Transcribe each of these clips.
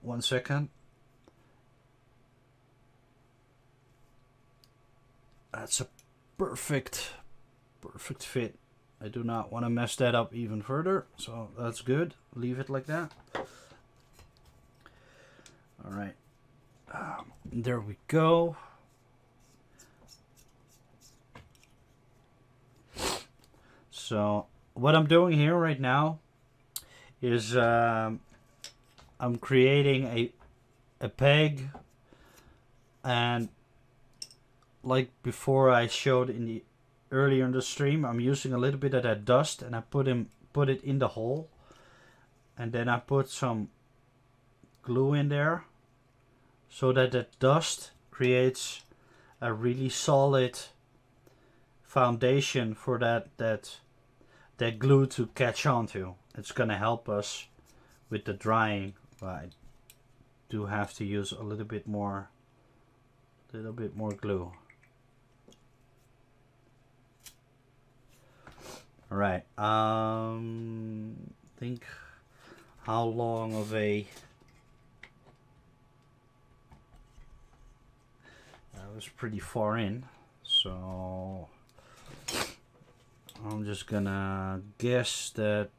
1 second. That's a perfect fit. I do not want to mess that up even further, so that's good. Leave it like that. All right, there we go. So what I'm doing here right now is I'm creating a peg, and like before I showed in the earlier in the stream, I'm using a little bit of that dust, and I put it in the hole, and then I put some glue in there so that that dust creates a really solid foundation for that glue to catch onto. It's gonna help us with the drying, but I do have to use a little bit more glue. All right. Think how long of a that was pretty far in, so I'm just gonna guess that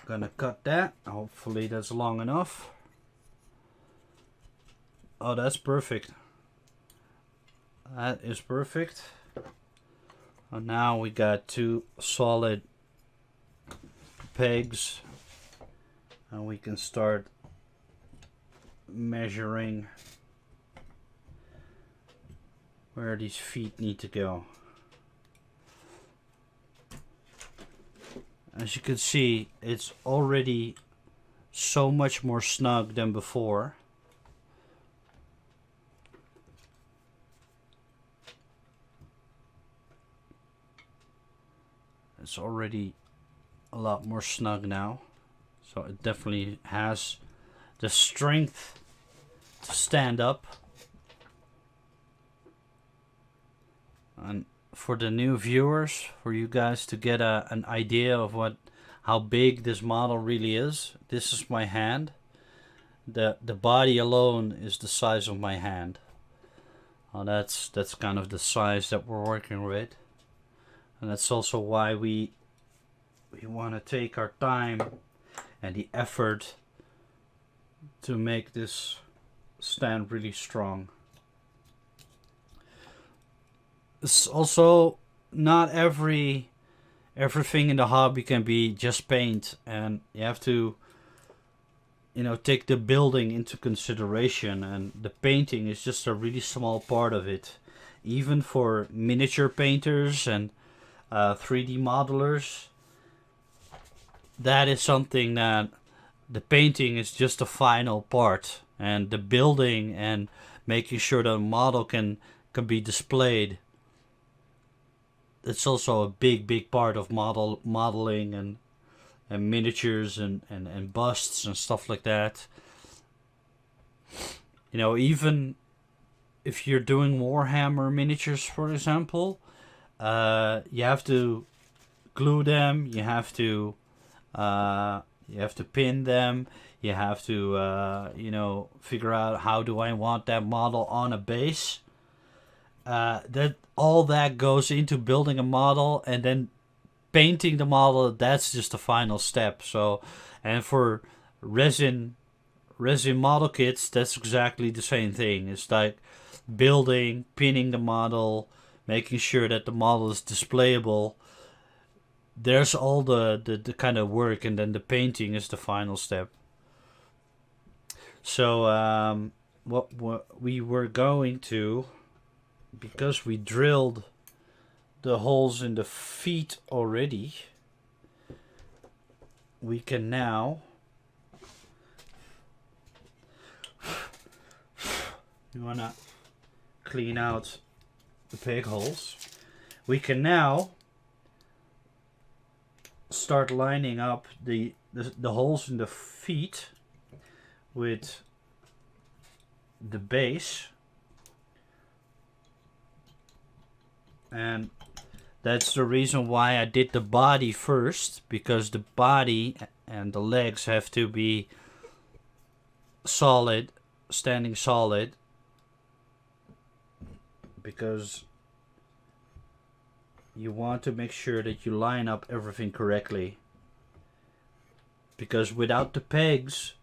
gonna cut that. Hopefully that's long enough. Oh, that's perfect. That is perfect. And now we got two solid pegs, and we can start measuring where these feet need to go. As you can see, it's already so much more snug than before. It's already a lot more snug now, so it definitely has the strength to stand up. And for the new viewers, for you guys to get an idea of how big this model really is, this is my hand. The body alone is the size of my hand. That's kind of the size that we're working with. And that's also why we want to take our time and the effort to make this stand really strong. It's also not everything in the hobby can be just paint, and you have to take the building into consideration, and the painting is just a really small part of it. Even for miniature painters and 3D modelers, that is something that the painting is just the final part, and the building and making sure the model can be displayed, it's also a big part of modeling and miniatures and busts and stuff like that. Even if you're doing Warhammer miniatures, for example, you have to glue them, you have to pin them, you have to figure out how do I want that model on a base. All that goes into building a model, and then painting the model, that's just the final step. So, and for resin model kits, that's exactly the same thing. It's like building, pinning the model, making sure that the model is displayable. There's all the kind of work, and then the painting is the final step. So what we were going to, because we drilled the holes in the feet already, we can now you wanna clean out the peg holes. We can now start lining up the holes in the feet with the base. And that's the reason why I did the body first, because the body and the legs have to be solid, standing solid, because you want to make sure that you line up everything correctly. Because without the pegs,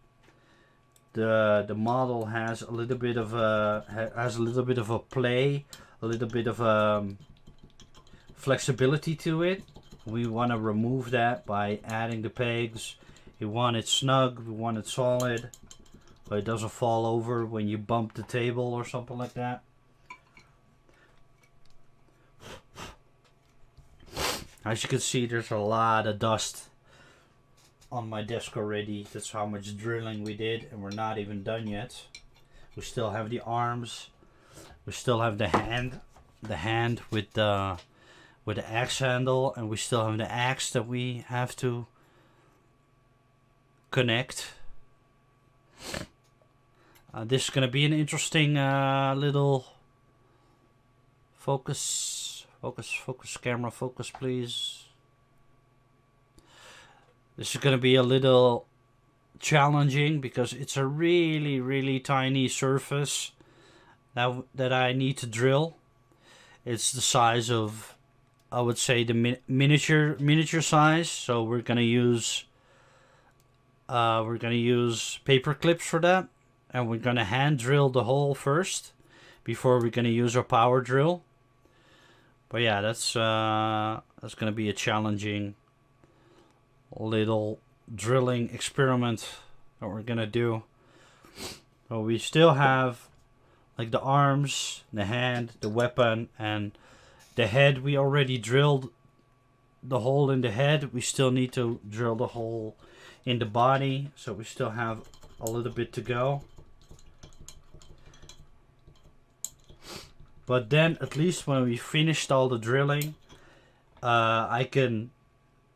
the model has a little bit of a play, a little bit of flexibility to it. We want to remove that by adding the pegs. We want it snug, we want it solid, so it doesn't fall over when you bump the table or something like that. As you can see, there's a lot of dust on my desk already. That's how much drilling we did, and we're not even done yet. We still have the arms. We still have the hand with the axe handle, and we still have the axe that we have to connect. This is gonna be an interesting little focus, camera, focus, please. This is gonna be a little challenging because it's a really, really tiny surface that I need to drill. It's the size of, I would say, the miniature size. So we're gonna use paper clips for that, and we're gonna hand drill the hole first before we're gonna use our power drill. But yeah, that's gonna be a challenging little drilling experiment that we're gonna do. But we still have like the arms, the hand, the weapon, and the head. We already drilled the hole in the head. We still need to drill the hole in the body, so we still have a little bit to go. But then at least when we finished all the drilling, I can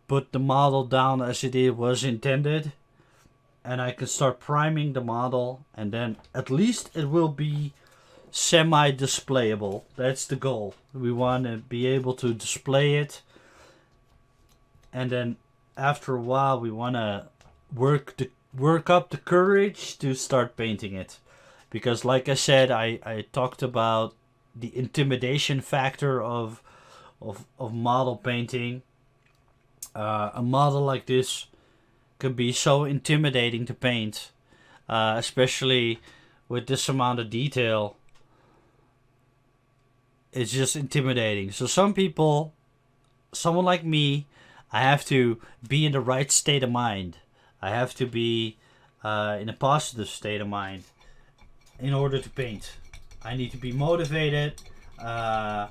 put the model down as it was intended, and I can start priming the model, and then at least it will be semi-displayable. That's the goal. We want to be able to display it, and then after a while we want to work up the courage to start painting it, because like I said, I talked about the intimidation factor of model painting. A model like this can be so intimidating to paint, especially with this amount of detail. It's just intimidating. So someone like me, I have to be in the right state of mind. I have to be in a positive state of mind in order to paint. I need to be motivated, and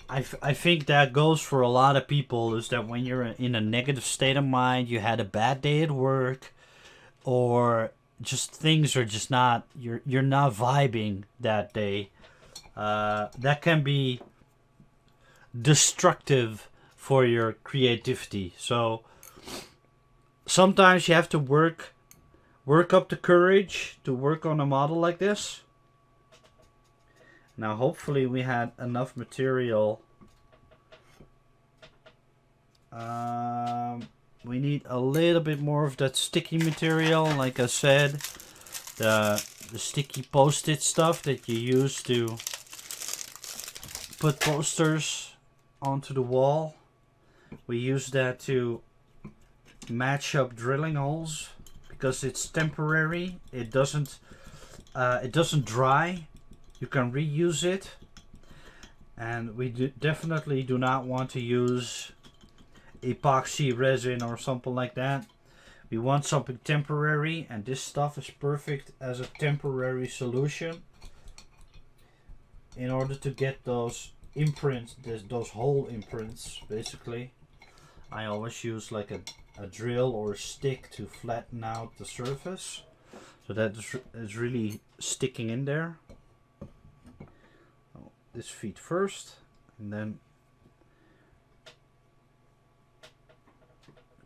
I think that goes for a lot of people, is that when you're in a negative state of mind, you had a bad day at work, or just things are just not, you're not vibing that day, that can be destructive for your creativity. So sometimes you have to work up the courage to work on a model like this. Now hopefully we had enough material. We need a little bit more of that sticky material, like I said, the sticky post-it stuff that you use to put posters onto the wall. We use that to match up drilling holes, because it's temporary. It doesn't dry. You can reuse it, and we definitely do not want to use epoxy resin or something like that. We want something temporary, and this stuff is perfect as a temporary solution in order to get those imprints, those hole imprints. Basically, I always use like a drill or a stick to flatten out the surface, so that is really sticking in there. This feet first, and then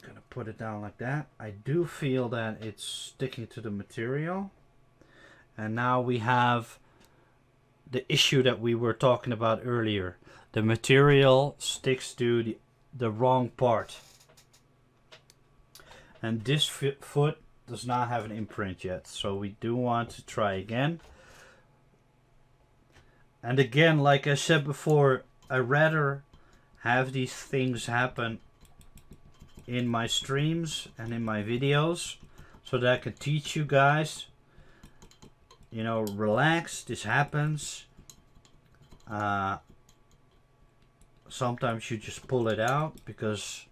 I'm gonna put it down like that. I do feel that it's sticking to the material, and now we have the issue that we were talking about earlier. The material sticks to the wrong part. And this foot does not have an imprint yet, so we do want to try again. And again, like I said before, I rather have these things happen in my streams and in my videos so that I can teach you guys, you know, relax, this happens. Sometimes you just pull it out because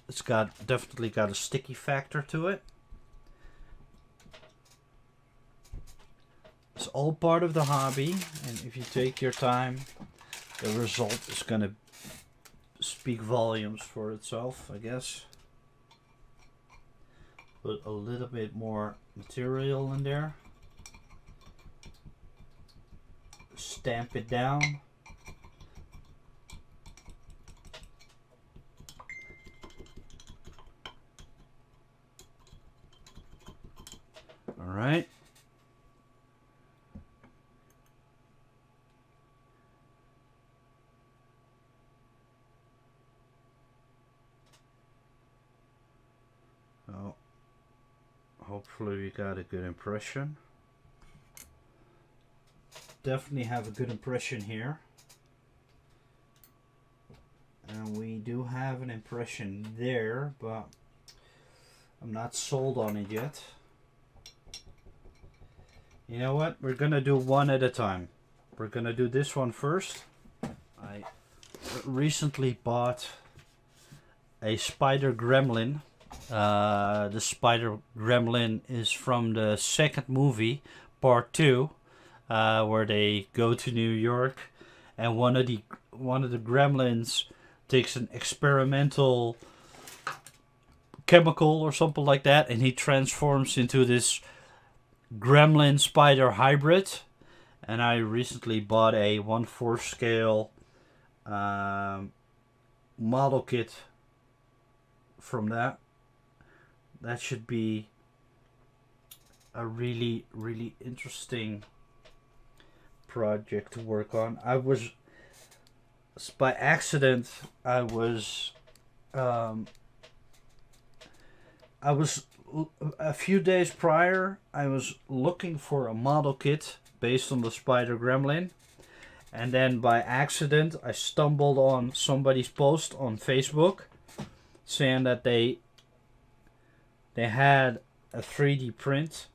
it's definitely got a sticky factor to it. It's all part of the hobby, and if you take your time, the result is going to speak volumes for itself, I guess. Put a little bit more material in there. Stamp it down. All right. So, hopefully we got a good impression. Definitely have a good impression here. And we do have an impression there, but I'm not sold on it yet. You know what? We're gonna do one at a time. We're gonna do this one first. I recently bought a spider gremlin. The spider gremlin is from the second movie, part 2, where they go to New York, and one of the gremlins takes an experimental chemical or something like that, and he transforms into this gremlin spider hybrid. And I recently bought a 1/4 scale model kit from that. That should be a really, really interesting project to work on. By accident, I was a few days prior, I was looking for a model kit based on the spider gremlin, and then by accident I stumbled on somebody's post on Facebook saying that they had a 3D print.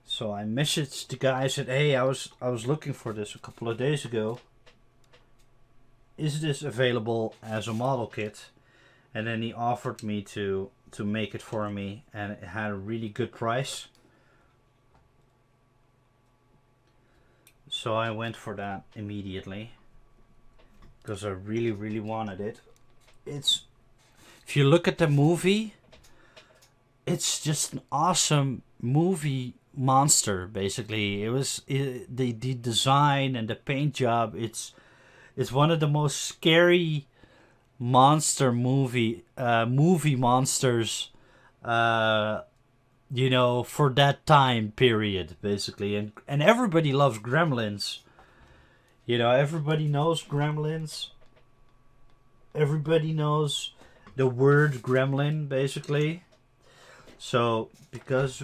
So I messaged the guy, I said, hey, I was looking for this a couple of days ago. Is this available as a model kit? And then he offered me to make it for me, and it had a really good price. So I went for that immediately because I really, really wanted it. If you look at the movie, it's just an awesome movie monster. Basically, the design and the paint job. It's one of the most scary movie monsters, you know, for that time period, basically. And everybody loves gremlins. You know, everybody knows gremlins. Everybody knows the word gremlin, basically. So, because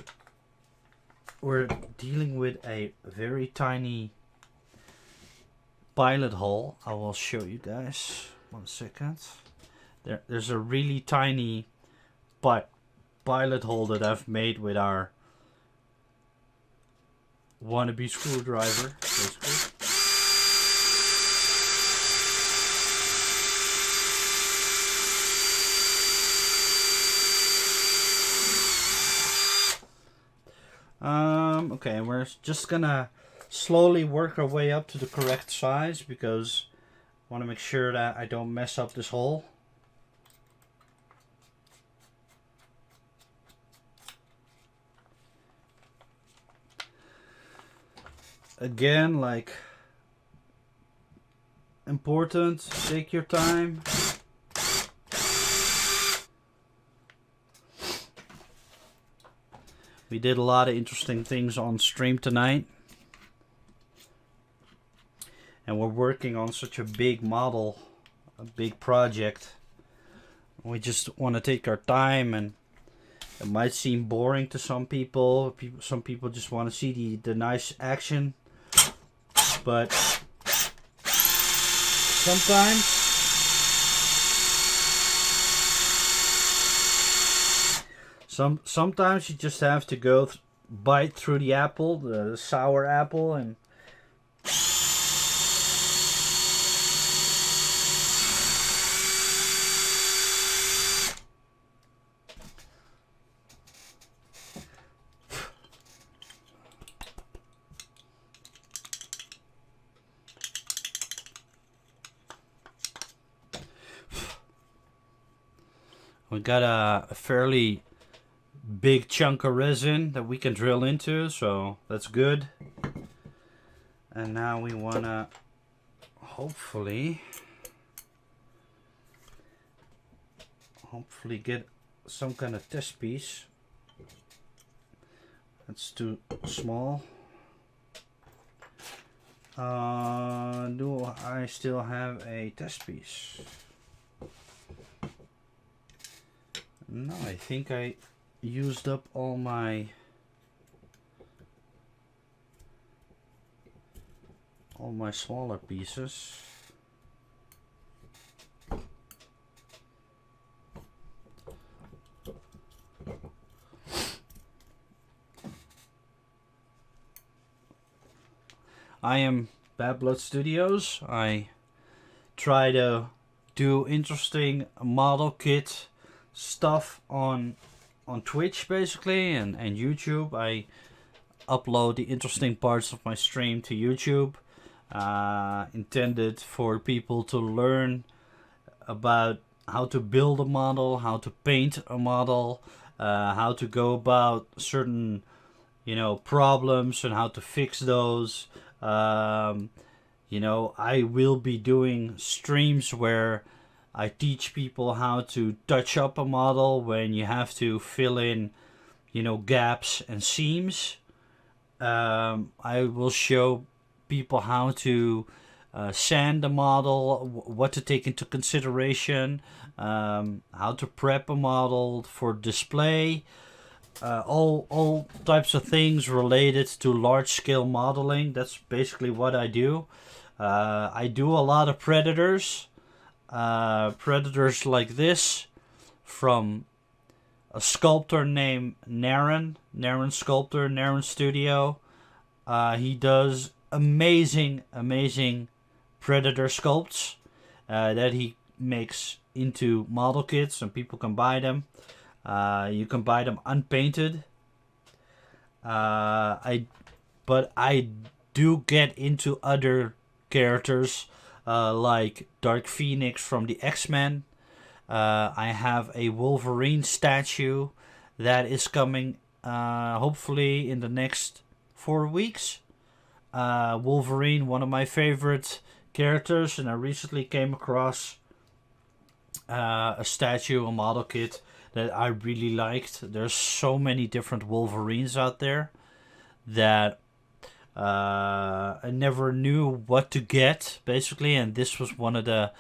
we're dealing with a very tiny pilot hole, I will show you guys. 1 second. There's a really tiny pilot hole that I've made with our wannabe screwdriver, basically. Okay, we're just gonna slowly work our way up to the correct size because I want to make sure that I don't mess up this hole. Again, like, important, take your time. We did a lot of interesting things on stream tonight. and we're working on such a big model, a big project. We just want to take our time, and it might seem boring to some people. Some people just want to see the nice action, but sometimes you just have to go bite through the apple, the sour apple, and we got a fairly big chunk of resin that we can drill into, so that's good. And now we wanna hopefully get some kind of test piece. That's too small. Do I still have a test piece? No, I think I used up all my smaller pieces. I am Bad Blood Studios. I try to do interesting model kit stuff on Twitch basically, and YouTube. I upload the interesting parts of my stream to YouTube, intended for people to learn about how to build a model, how to paint a model, how to go about certain problems and how to fix those. I will be doing streams where I teach people how to touch up a model when you have to fill in, gaps and seams. I will show people how to sand a model, what to take into consideration, how to prep a model for display, all types of things related to large-scale modeling. That's basically what I do. I do a lot of predators. Predators like this from a sculptor named Narin Sculptor, Narin Studio. He does amazing predator sculpts that he makes into model kits, and people can buy them. You can buy them unpainted. But I do get into other characters, like Dark Phoenix from the X-Men. I have a Wolverine statue that is coming hopefully in the next 4 weeks. Wolverine, one of my favorite characters, and I recently came across a statue, a model kit that I really liked. There's so many different Wolverines out there that I never knew what to get, basically, and this was one of the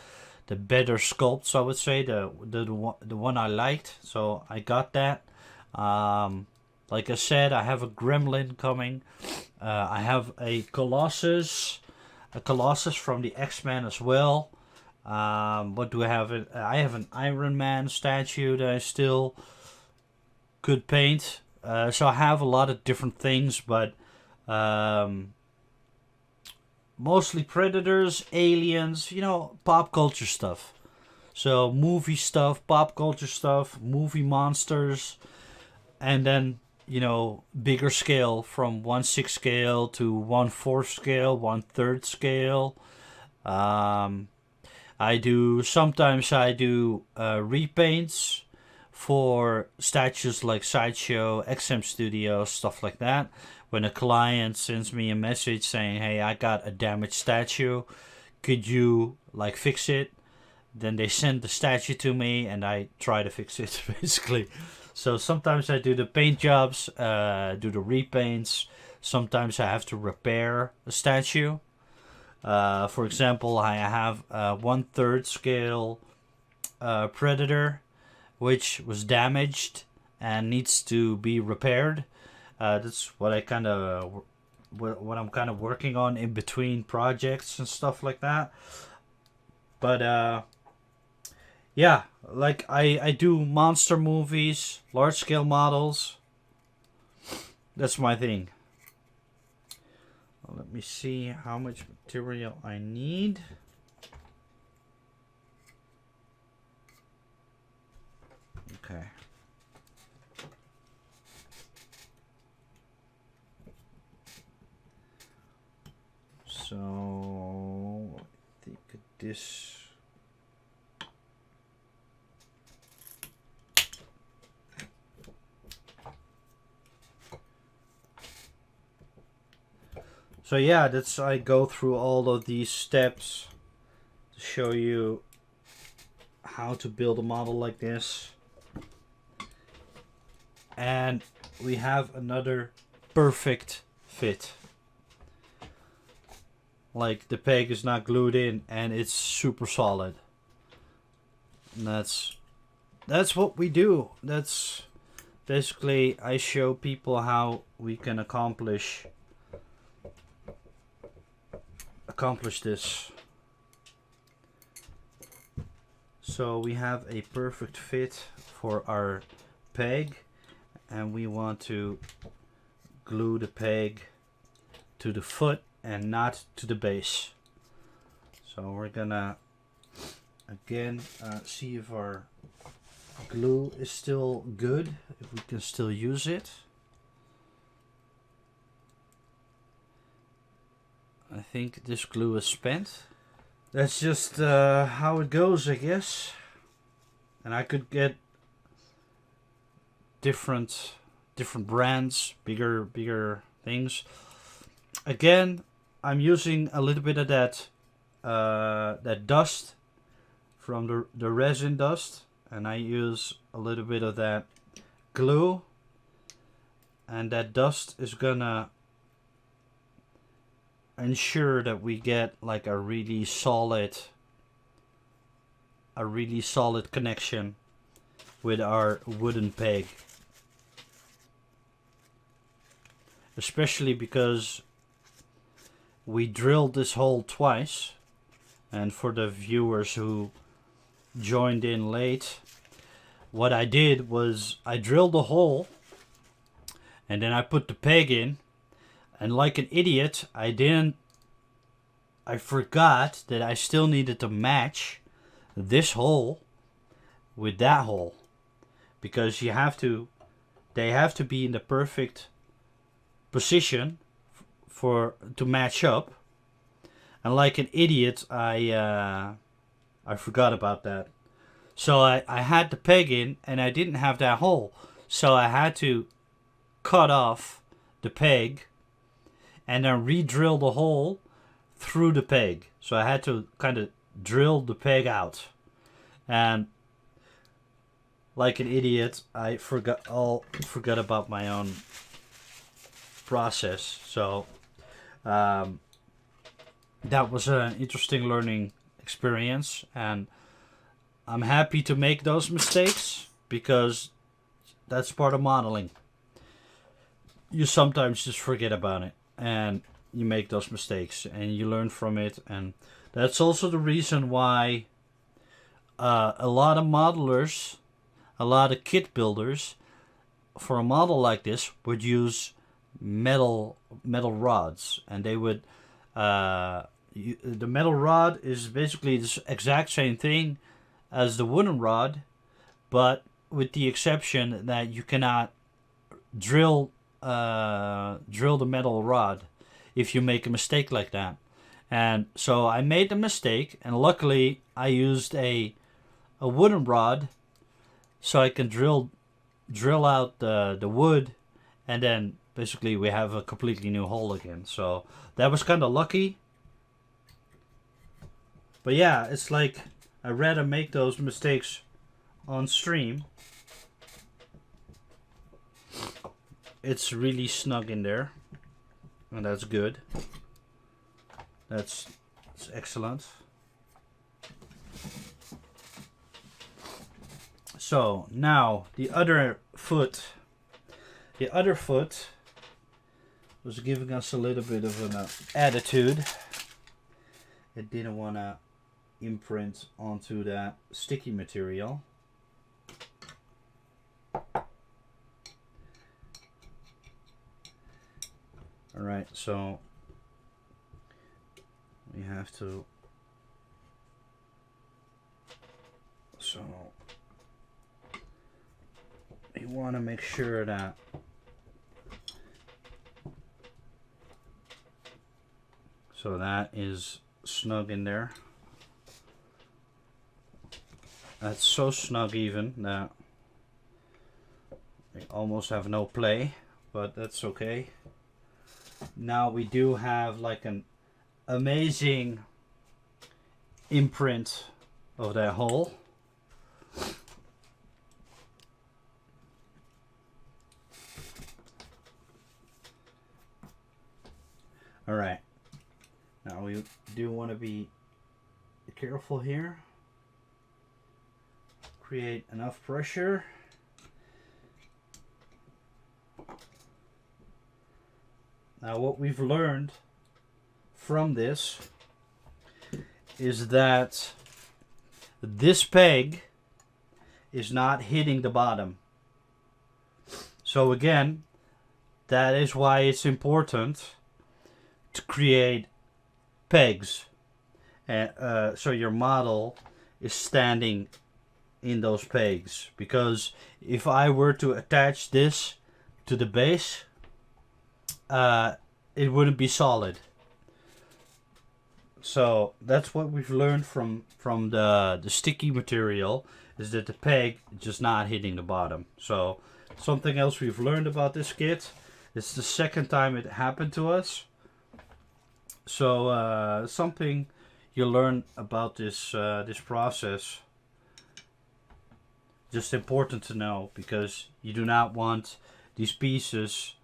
better sculpts, I would say, the one I liked, so I got that. Like I said, I have a Gremlin coming. I have a Colossus from the X-Men as well. What do I have? I have an Iron Man statue that I still could paint. So I have a lot of different things, but mostly predators, aliens, pop culture stuff. So movie stuff, pop culture stuff, movie monsters, and then bigger scale from 1/6 scale to 1/4 scale, 1/3 scale. Sometimes I do repaints for statues like Sideshow, XM Studios, stuff like that. When a client sends me a message saying, hey, I got a damaged statue, could you fix it? Then they send the statue to me and I try to fix it, basically. So sometimes I do the paint jobs, do the repaints. Sometimes I have to repair a statue. For example, I have a 1/3 scale Predator, which was damaged and needs to be repaired. That's what what I'm kind of working on in between projects and stuff like that. But yeah, like I do monster movies, large scale models. That's my thing. Well, let me see how much material I need. Okay. So I think this. So yeah, I go through all of these steps to show you how to build a model like this. And we have another perfect fit. Like the peg is not glued in and it's super solid. And that's what we do. That's basically, I show people how we can accomplish this. So we have a perfect fit for our peg, and we want to glue the peg to the foot and not to the base. So we're gonna again see if our glue is still good, if we can still use it. I think this glue is spent. That's just how it goes, I guess. And I could get different brands, bigger things. Again, I'm using a little bit of that dust from the resin dust, and I use a little bit of that glue, and that dust is gonna ensure that we get like a really solid connection with our wooden peg, especially because we drilled this hole twice. And for the viewers who joined in late, what I did was I drilled the hole and then I put the peg in. And like an idiot, I forgot that I still needed to match this hole with that hole. Because they have to be in the perfect position to match up. And like an idiot, I forgot about that. So I had the peg in and I didn't have that hole. So I had to cut off the peg and then re-drill the hole through the peg. So I had to kind of drill the peg out. And like an idiot, I forgot about my own process. So that was an interesting learning experience, and I'm happy to make those mistakes because that's part of modeling. You sometimes just forget about it and you make those mistakes and you learn from it, and that's also the reason why a lot of modelers, a lot of kit builders for a model like this would use metal rods, and they would the metal rod is basically the exact same thing as the wooden rod, but with the exception that you cannot drill the metal rod if you make a mistake like that. And so I made the mistake, and luckily I used a wooden rod so I can drill out the wood, and then basically we have a completely new hole again. So that was kind of lucky. But yeah, it's like I'd rather make those mistakes on stream. It's really snug in there, and that's good. That's It's excellent. So now the other foot. The other foot was giving us a little bit of an attitude. It didn't want to imprint onto that sticky material. Alright, so we have to, so we want to make sure that so that is snug in there. That's so snug even that we almost have no play, but that's okay. Now we do have like an amazing imprint of that hole. All right. Now we do want to be careful here. Create enough pressure. Now what we've learned from this is that this peg is not hitting the bottom. So again, that is why it's important to create pegs. And so your model is standing in those pegs. Because if I were to attach this to the base, it wouldn't be solid. So that's what we've learned from the sticky material, is that the peg is just not hitting the bottom. So something else we've learned about this kit, it's the second time it happened to us. So something you learn about this this process, just important to know, because you do not want these pieces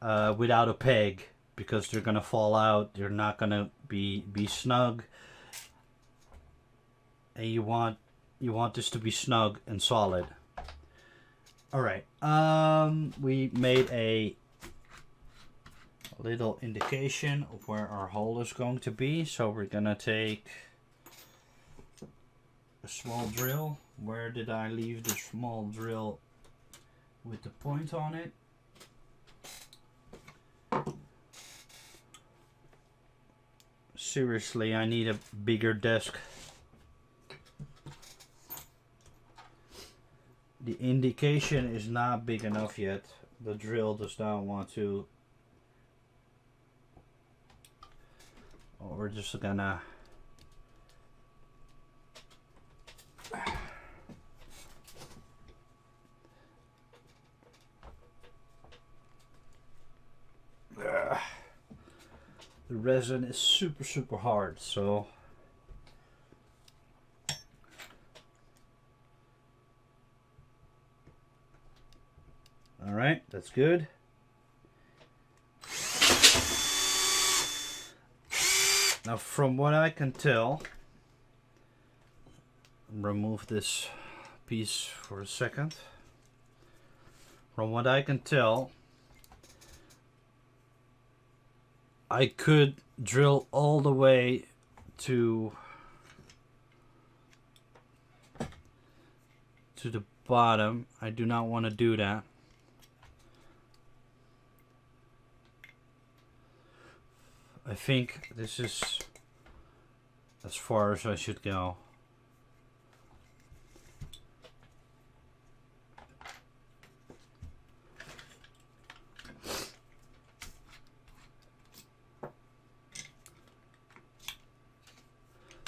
without a peg, because they're gonna fall out. They're not gonna be snug, and you want this to be snug and solid. All right, we made a little indication of where our hole is going to be. So we're gonna take a small drill. Where did I leave the small drill with the point on it? Seriously, I need a bigger desk. The indication is not big enough yet. The drill does not want to. Oh, we're just gonna the resin is super hard, so all right, that's good. Now from what I can tell, remove this piece for a second. From what I can tell, I could drill all the way to the bottom. I do not want to do that. I think this is as far as I should go.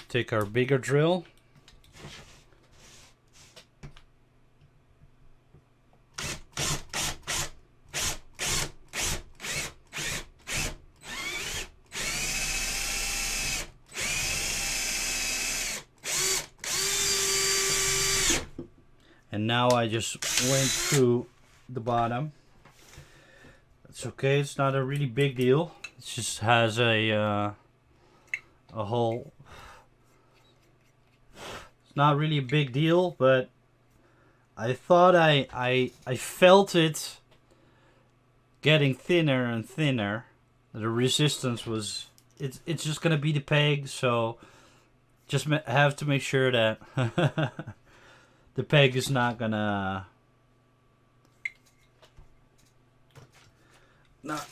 Take our bigger drill. And now I just went through the bottom. It's okay, it's not a really big deal. It just has a a hole. It's not really a big deal, but I thought I felt it getting thinner and thinner. The resistance was... It's just gonna be the peg, so just have to make sure that the peg is not gonna...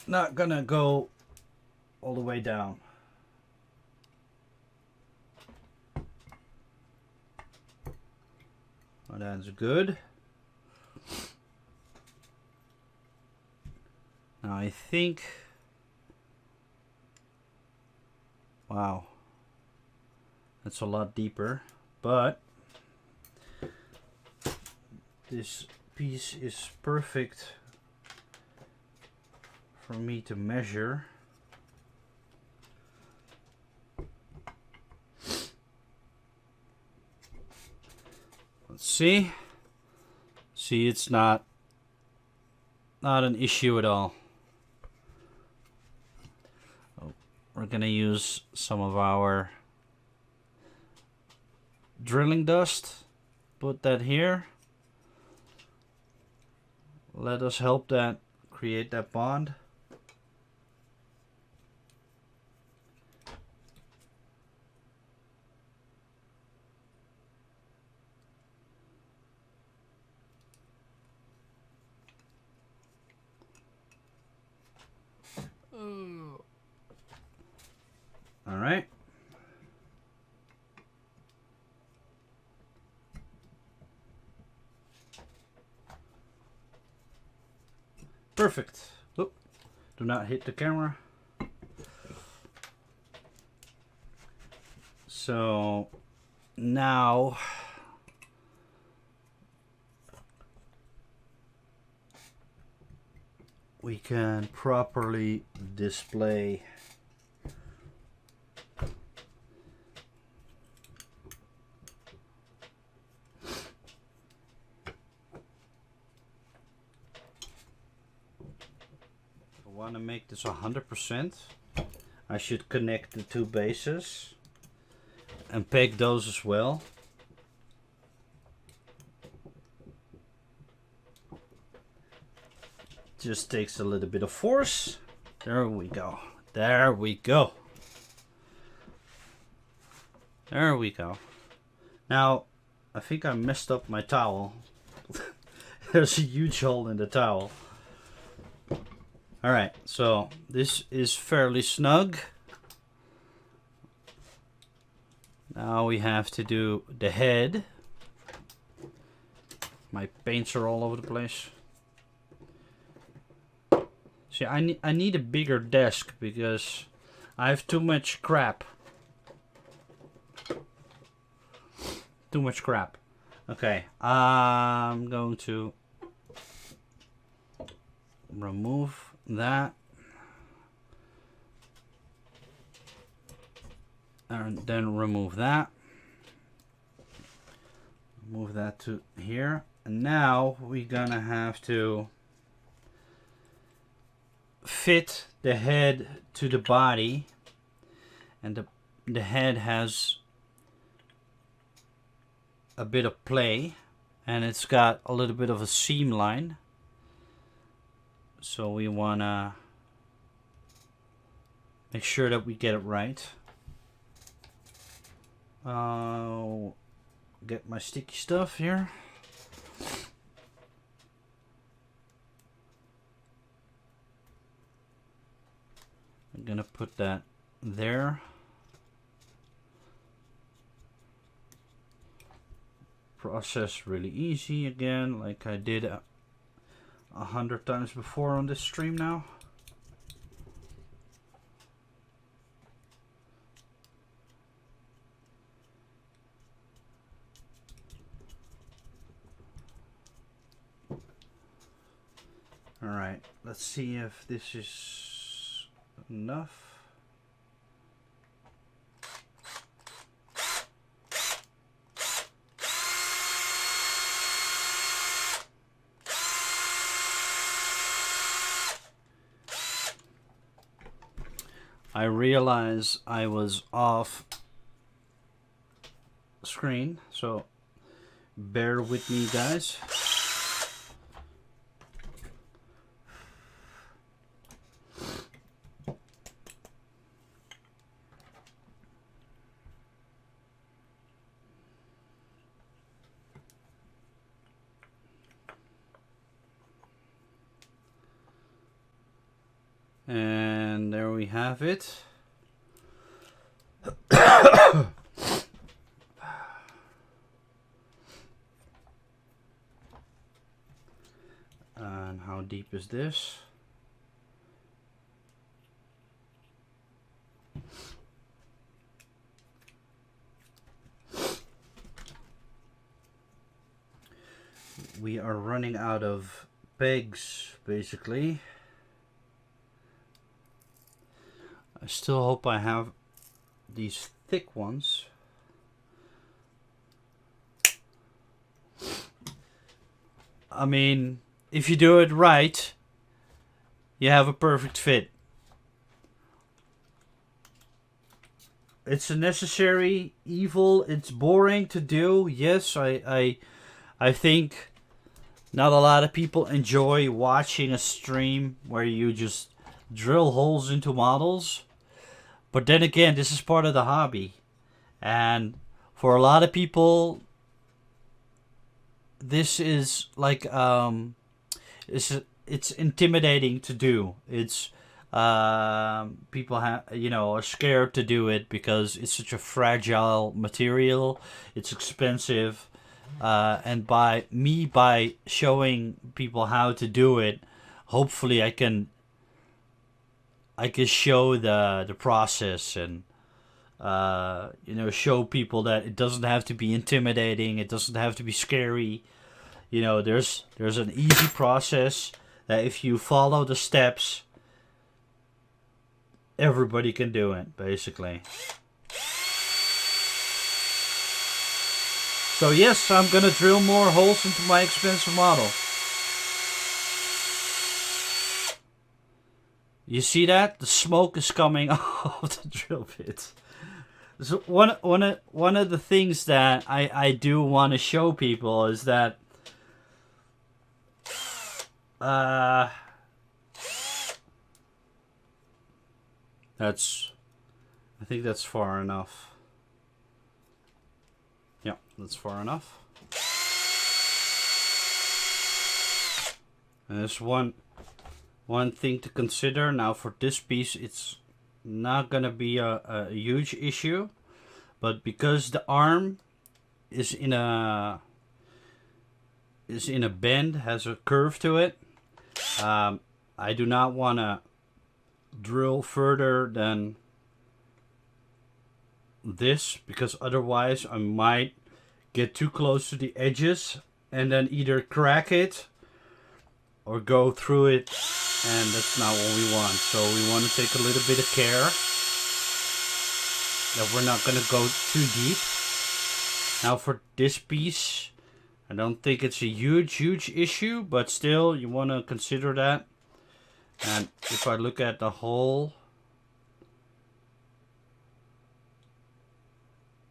Not gonna go all the way down. Well, that's good. Now I think... Wow. That's a lot deeper. But this piece is perfect for me to measure. Let's see. See, it's not an issue at all. Oh, we're gonna use some of our drilling dust. Put that here. Let us help that create that bond. All right. Perfect. Oop. Do not hit the camera. So now we can properly display want to make this 100%, I should connect the two bases and peg those as well. Just takes a little bit of force. There we go. There we go. There we go. Now, I think I messed up my towel. There's a huge hole in the towel. Alright, so this is fairly snug. Now we have to do the head. My paints are all over the place. See, I need a bigger desk because I have too much crap. Too much crap. Okay, I'm going to remove that, and then remove that, move that to here, and now we're gonna have to fit the head to the body, and the head has a bit of play, and it's got a little bit of a seam line. So we want to make sure that we get it right. Get my sticky stuff here. I'm going to put that there. Process really easy again, like I did 100 times before on this stream now. Alright, let's see if this is enough. I realize I was off screen, so bear with me, guys. And there we have it. And how deep is this? We are running out of pegs, basically. I still hope I have these thick ones. I mean, if you do it right, you have a perfect fit. It's a necessary evil. It's boring to do. Yes, I think not a lot of people enjoy watching a stream where you just drill holes into models. But then again, this is part of the hobby. And for a lot of people, this is like it's intimidating to do. It's people are scared to do it because it's such a fragile material. It's expensive, and by showing people how to do it, hopefully I can show the process and show people that it doesn't have to be intimidating. It doesn't have to be scary. There's an easy process that if you follow the steps, everybody can do it, basically. So yes, I'm gonna drill more holes into my expensive model. You see that? The smoke is coming off the drill bit. So one of the things that I do want to show people is that I think that's far enough. Yeah, that's far enough. And there's one thing to consider. Now for this piece, it's not gonna be a huge issue, but because the arm is in a bend, has a curve to it, I do not want to drill further than this, because otherwise I might get too close to the edges and then either crack it or go through it, and that's not what we want. So we want to take a little bit of care that we're not going to go too deep. Now for this piece, I don't think it's a huge issue, but still you want to consider that. And if I look at the hole,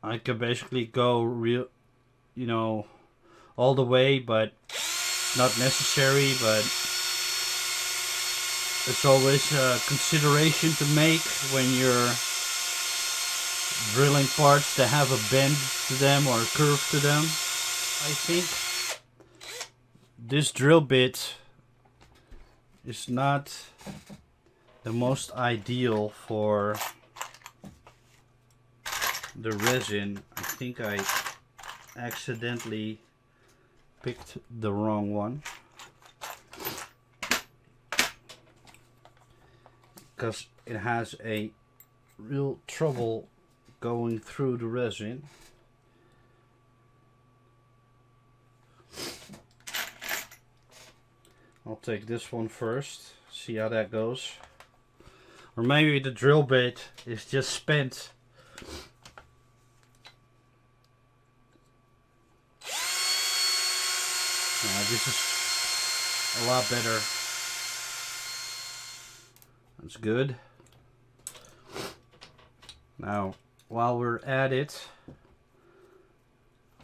I can basically go all the way, but not necessary. But it's always a consideration to make when you're drilling parts that have a bend to them or a curve to them. I think this drill bit is not the most ideal for the resin. I think I accidentally picked the wrong one, because it has a real trouble going through the resin. I'll take this one first, see how that goes. Or maybe the drill bit is just spent. This is a lot better. That's good. Now, while we're at it,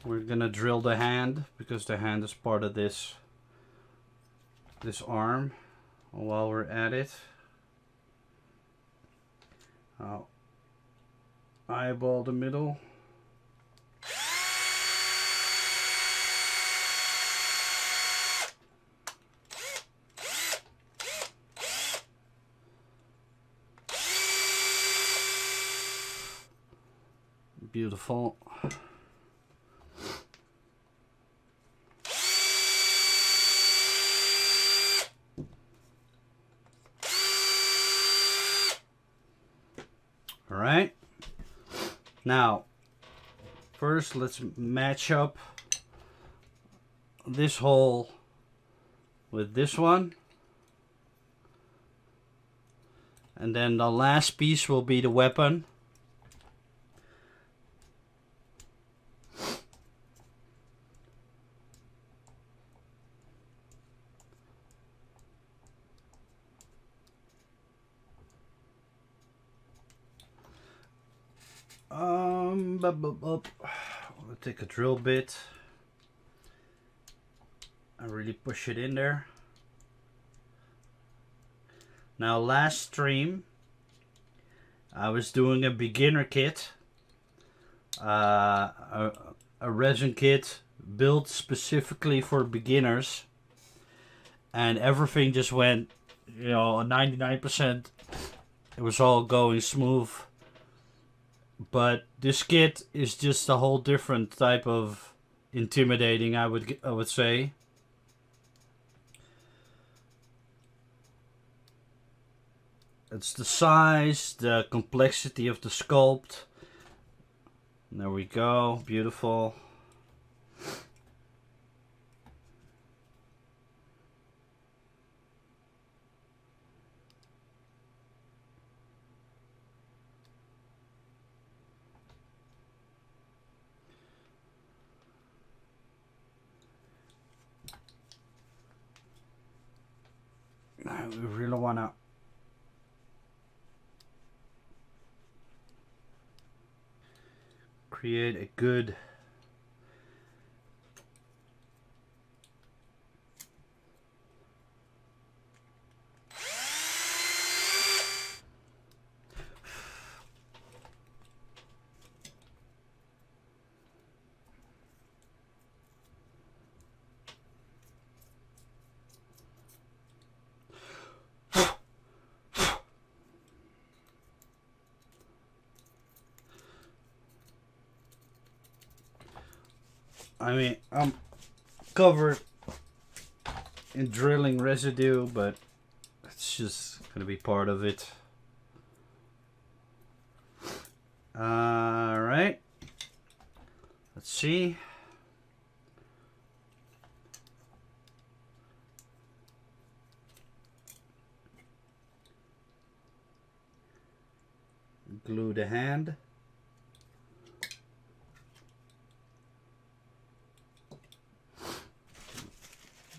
we're gonna drill the hand, because the hand is part of this arm. While we're at it, I'll eyeball the middle. Beautiful. All right. Now, first let's match up this hole with this one. And then the last piece will be the weapon. I'll take a drill bit and really push it in there. Now, last stream I was doing a beginner kit, a resin kit built specifically for beginners, and everything just went, 99%. It was all going smooth. But this kit is just a whole different type of intimidating, I would say. It's the size, the complexity of the sculpt. There we go, beautiful. Now we really want to create a good I'm covered in drilling residue, but it's just gonna be part of it. All right, let's see. Glue the hand.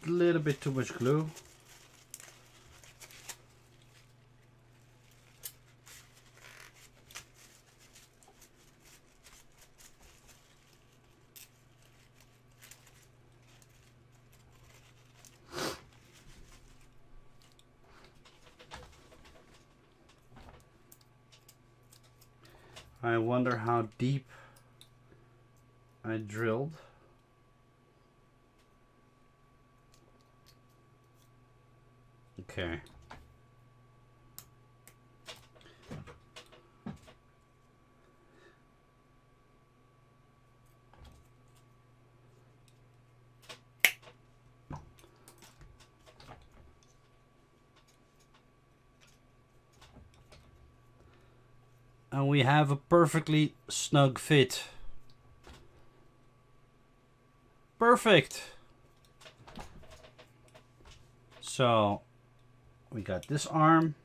A little bit too much glue. I wonder how deep I drilled. Okay. And we have a perfectly snug fit. Perfect. So we got this arm.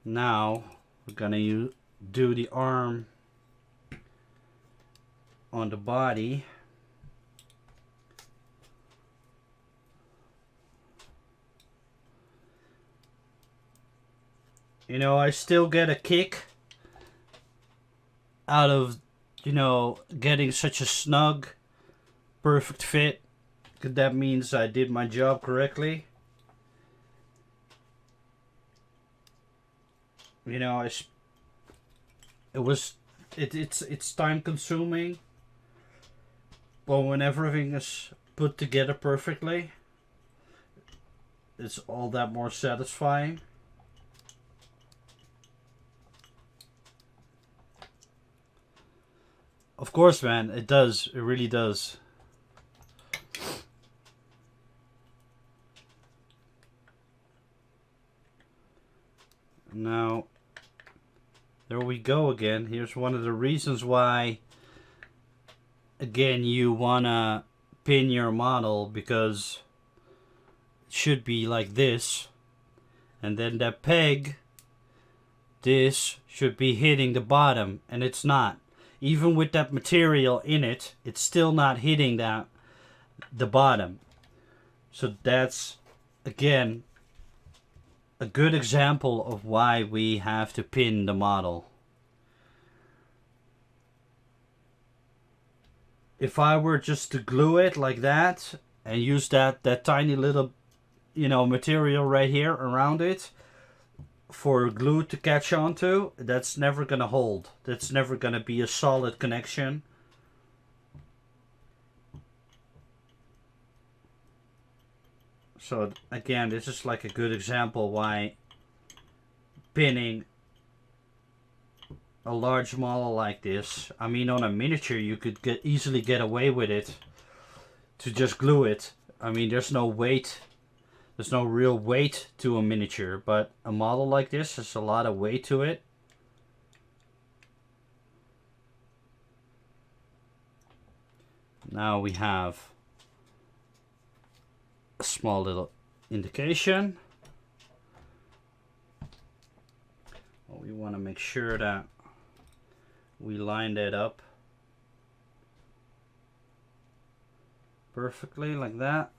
Now we're gonna do the arm on the body. I still get a kick out of, you know, getting such a snug, perfect fit. Because that means I did my job correctly. You know, it's time consuming, but when everything is put together perfectly, it's all that more satisfying. Of course, man, it does. It really does. Now, there we go again. Here's one of the reasons why, again, you wanna pin your model, because it should be like this. And then that peg, this should be hitting the bottom, and it's not. Even with that material in it, it's still not hitting the bottom. So that's, again, a good example of why we have to pin the model. If I were just to glue it like that and use that tiny little, you know, material right here around it for glue to catch onto, that's never gonna hold. That's never gonna be a solid connection. So again, this is like a good example why pinning a large model like this, I mean on a miniature you could easily get away with it to just glue it. I mean there's no weight, there's no real weight to a miniature, but a model like this has a lot of weight to it. Now we have a small little indication. Well, we want to make sure that we line that up perfectly like that.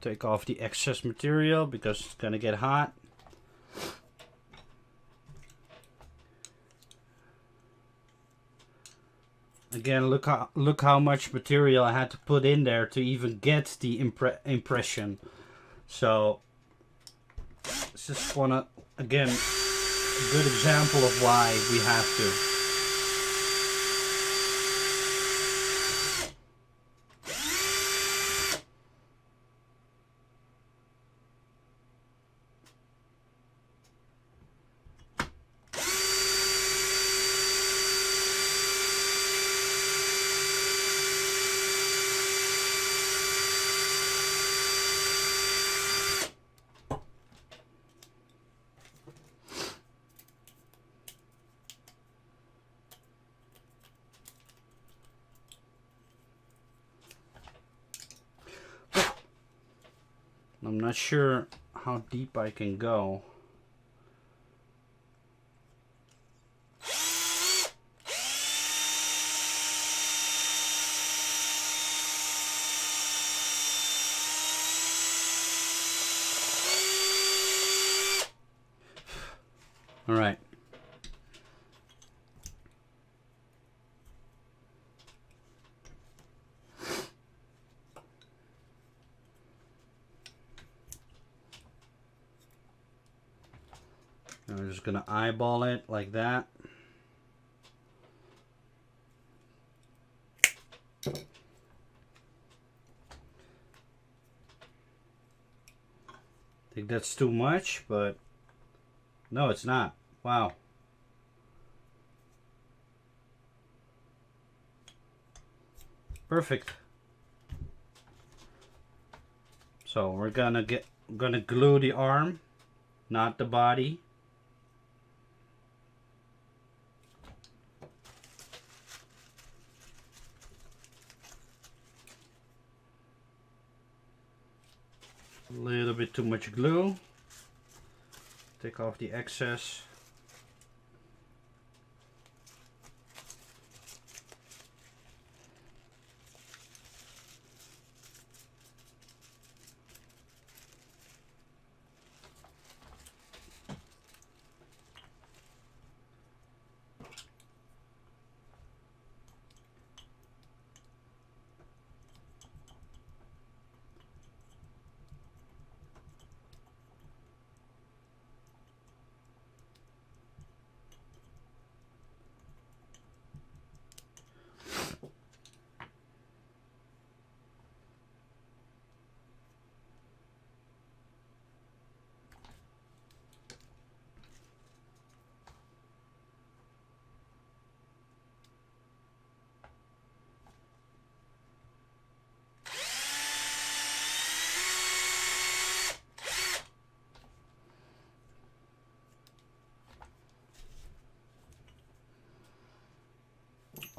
Take off the excess material because it's gonna get hot. Again, look how much material I had to put in there to even get the impression. So it's just wanna, again, a good example of why we have to. I'm not sure how deep I can go. All right. I'm just gonna eyeball it like that. I think that's too much, but no, it's not. Wow. Perfect. So we're gonna glue the arm, not the body. A little bit too much glue. Take off the excess.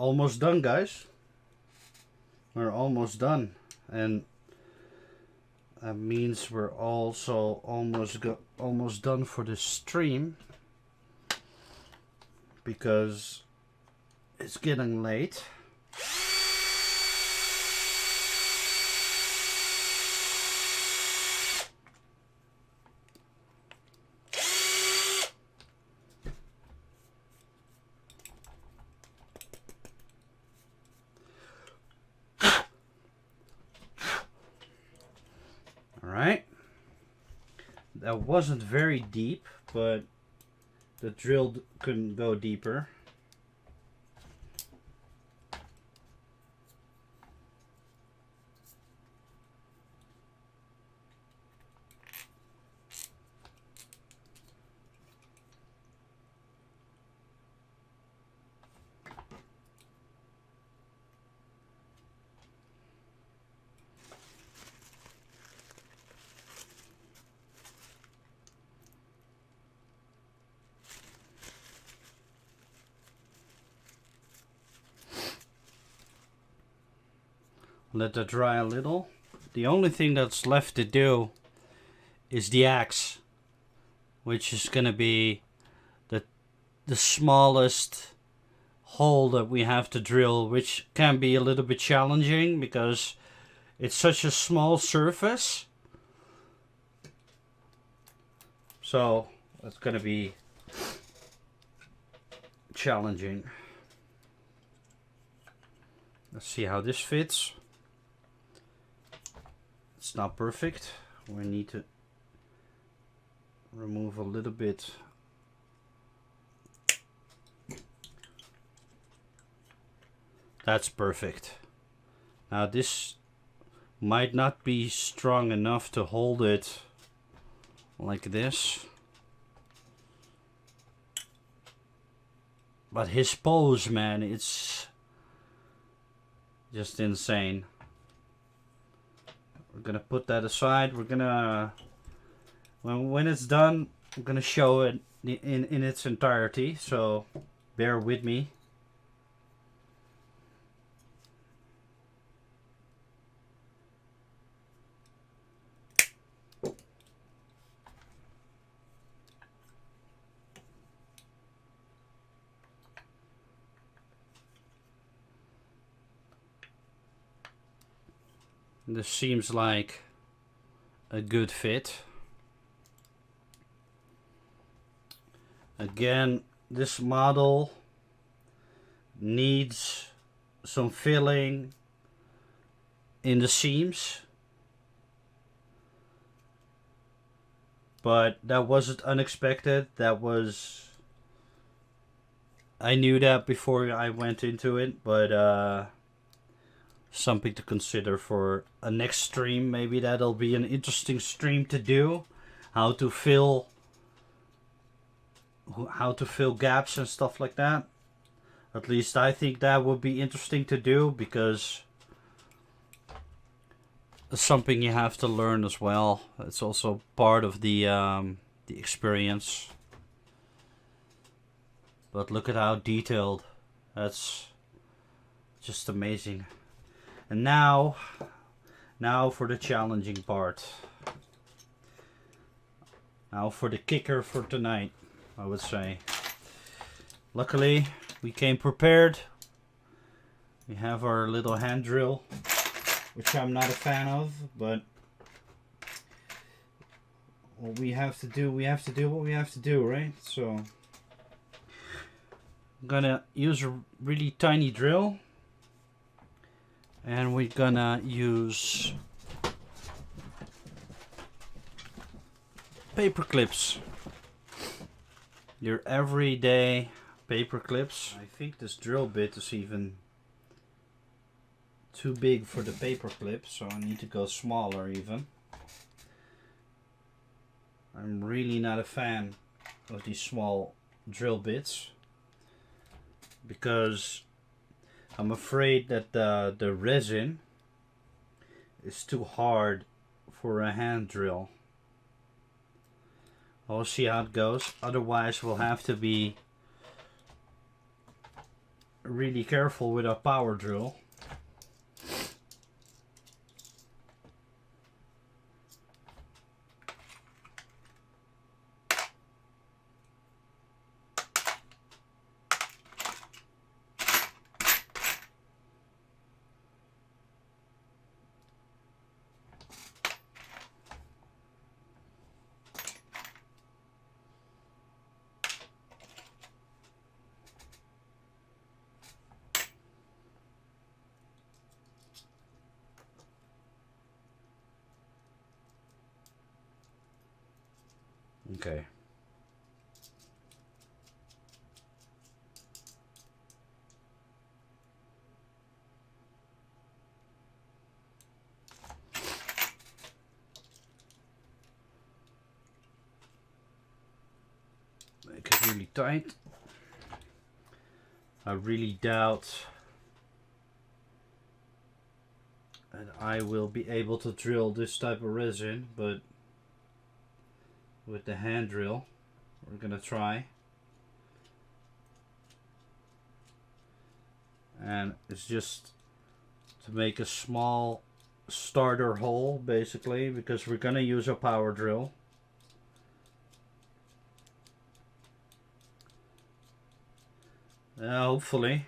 almost done, guys. We're almost done. And that means we're also almost done for the stream. Because it's getting late. Alright. That wasn't very deep, but the drill couldn't go deeper. Let that dry a little. The only thing that's left to do is the axe, which is going to be the smallest hole that we have to drill, which can be a little bit challenging because it's such a small surface. So that's going to be challenging. Let's see how this fits. It's not perfect. We need to remove a little bit. That's perfect. Now this might not be strong enough to hold it like this. But his pose, man, it's just insane. We're gonna put that aside. We're gonna, when it's done, I'm gonna show it in its entirety. So bear with me. This seems like a good fit. Again, this model needs some filling in the seams, but that wasn't unexpected. That was, I knew that before I went into it, but something to consider for a next stream. Maybe that'll be an interesting stream to do. How to fill gaps and stuff like that. At least I think that would be interesting to do, because it's something you have to learn as well. It's also part of the experience. But look at how detailed. That's just amazing. And now for the challenging part. Now for the kicker for tonight, I would say. Luckily, we came prepared. We have our little hand drill, which I'm not a fan of, but what we have to do what we have to do, right? So I'm gonna use a really tiny drill. And we're gonna use paper clips. Your everyday paper clips. I think this drill bit is even too big for the paper clip, so I need to go smaller even. I'm really not a fan of these small drill bits, because I'm afraid that the resin is too hard for a hand drill. We'll see how it goes. Otherwise, we'll have to be really careful with our power drill. Okay. Make it really tight. I really doubt that I will be able to drill this type of resin, but with the hand drill, we're gonna try. And it's just to make a small starter hole, basically, because we're gonna use a power drill. Hopefully.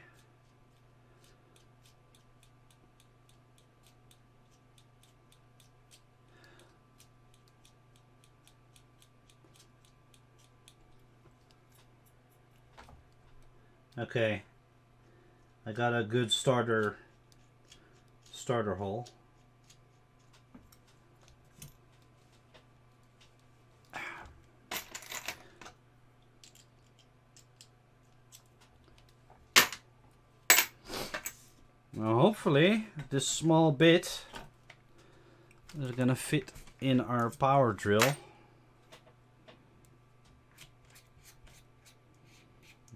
Okay, I got a good starter hole. Well, hopefully this small bit is gonna fit in our power drill. It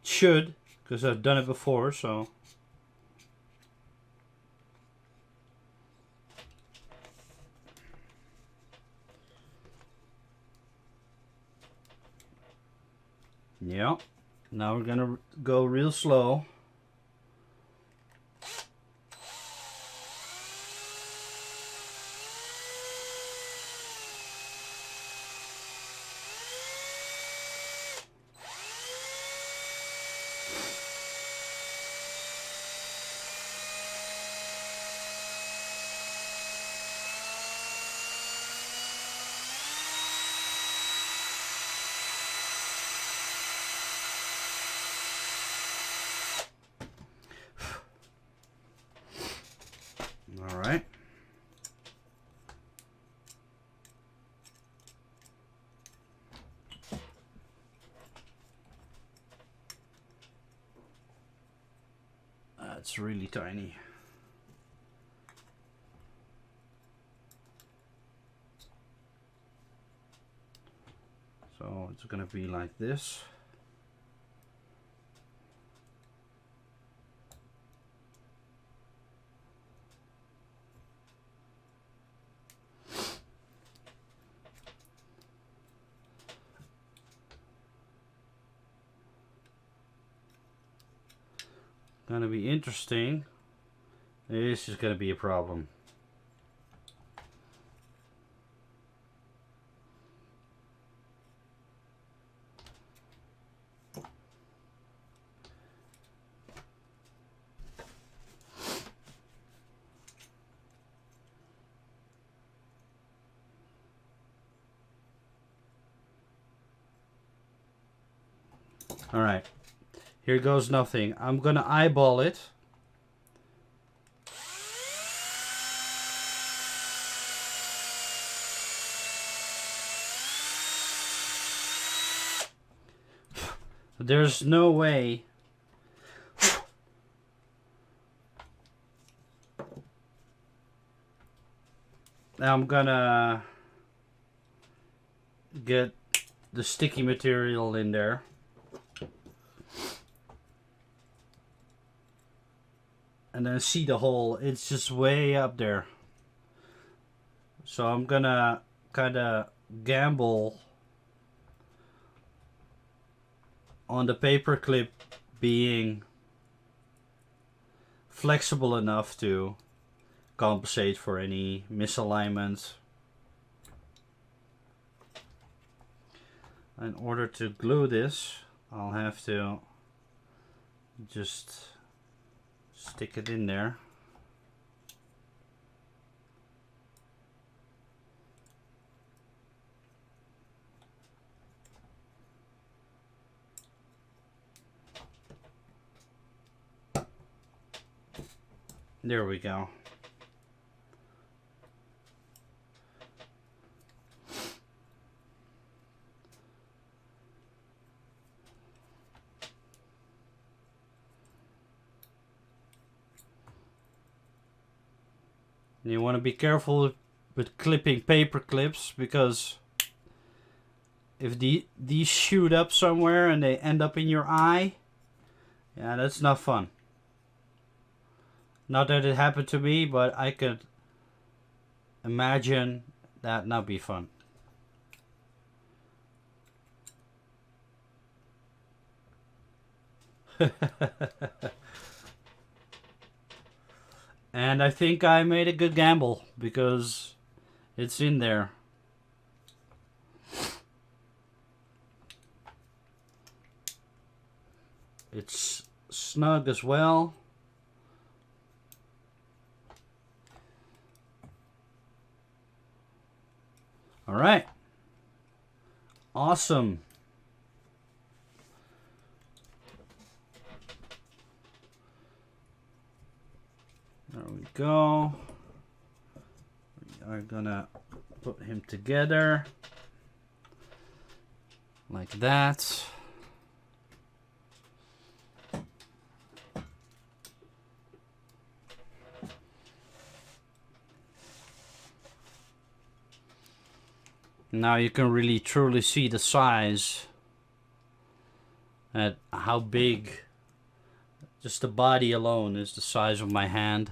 should, because I've done it before, so. Yeah, now we're gonna go real slow. All right. That's really tiny. So it's gonna be like this. Gonna be interesting. This is gonna be a problem. All right, here goes nothing. I'm gonna eyeball it. There's no way. Now I'm gonna get the sticky material in there. And then see the hole. It's just way up there. So I'm gonna kind of gamble on the paper clip being flexible enough to compensate for any misalignment. In order to glue this, I'll have to just stick it in there. There we go. You want to be careful with clipping paper clips, because if these shoot up somewhere and they end up in your eye, yeah, that's not fun. Not that it happened to me, but I could imagine that not be fun. And I think I made a good gamble because it's in there. It's snug as well. All right. Awesome. There we go. We are gonna put him together like that. Now you can really truly see the size, at how big, just the body alone is the size of my hand.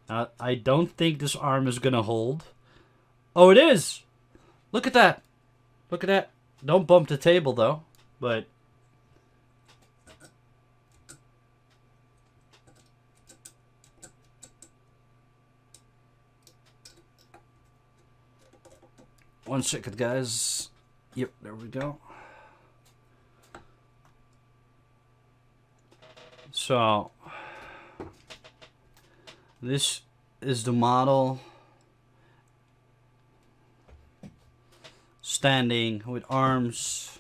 I don't think this arm is gonna hold. Oh, it is! Look at that! Look at that. Don't bump the table though, but one second, guys. Yep, there we go. So, this is the model standing with arms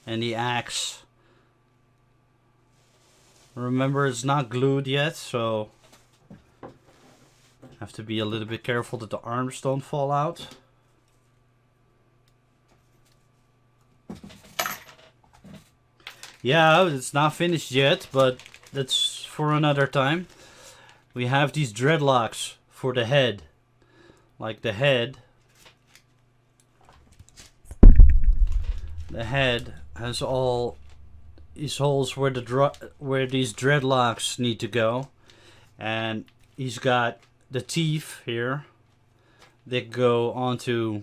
and the axe. Remember, it's not glued yet, so have to be a little bit careful that the arms don't fall out. Yeah, it's not finished yet, but that's for another time. We have these dreadlocks for the head. Like the head. The head has all these holes where these dreadlocks need to go. And he's got the teeth here that go into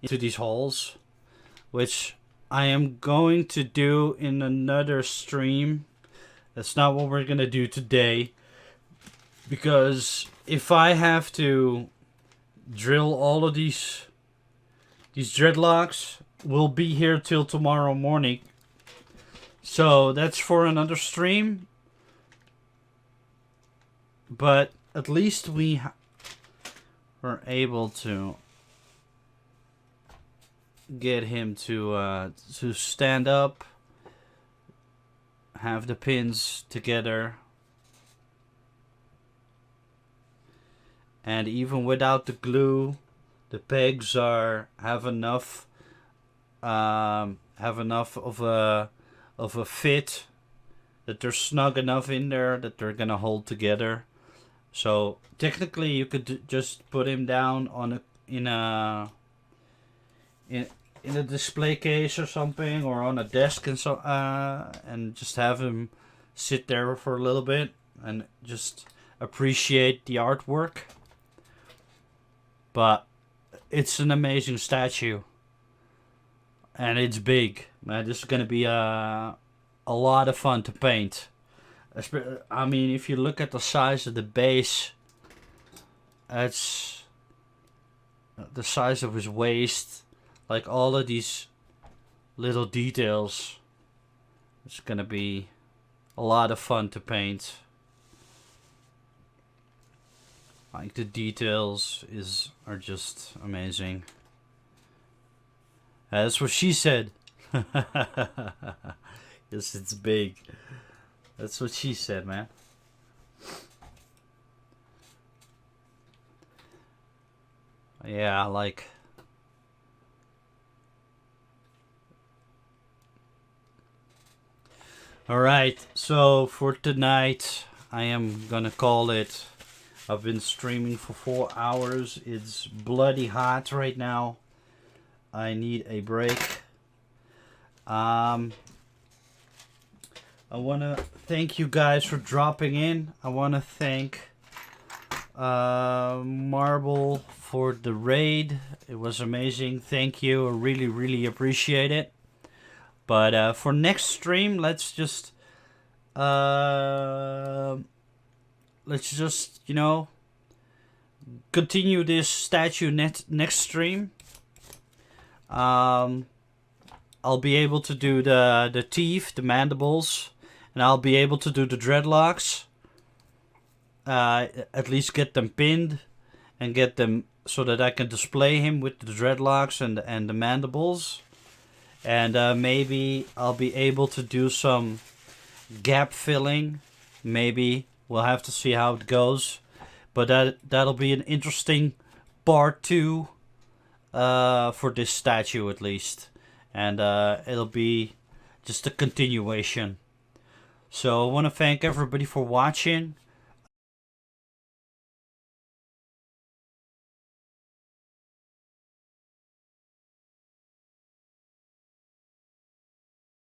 these holes, which I am going to do in another stream. That's not what we're gonna do today, because if I have to drill all of these dreadlocks, we'll be here till tomorrow morning. So that's for another stream. But at least we were able to get him to stand up, have the pins together, and even without the glue, the pegs have enough of a fit that they're snug enough in there that they're gonna hold together. So technically, you could just put him down on in a display case or something, or on a desk, and just have him sit there for a little bit and just appreciate the artwork. But it's an amazing statue. and it's big. This is gonna be a lot of fun to paint. I mean, if you look at the size of the base, it's the size of his waist. Like all of these little details. It's gonna be a lot of fun to paint. Like the details are just amazing. That's what she said. Yes, it's big. That's what she said, man. Yeah, like... Alright, so for tonight, I am gonna call it. I've been streaming for 4 hours. It's bloody hot right now. I need a break. I want to thank you guys for dropping in. I want to thank Marble for the raid. It was amazing. Thank you. I really, really appreciate it. But for next stream, let's just you know, continue this statue next stream. I'll be able to do the teeth, the mandibles, and I'll be able to do the dreadlocks. At least get them pinned and get them so that I can display him with the dreadlocks and the mandibles. And maybe I'll be able to do some gap filling. Maybe we'll have to see how it goes. But that'll be an interesting part 2 for this statue at least. And it'll be just a continuation. So I want to thank everybody for watching.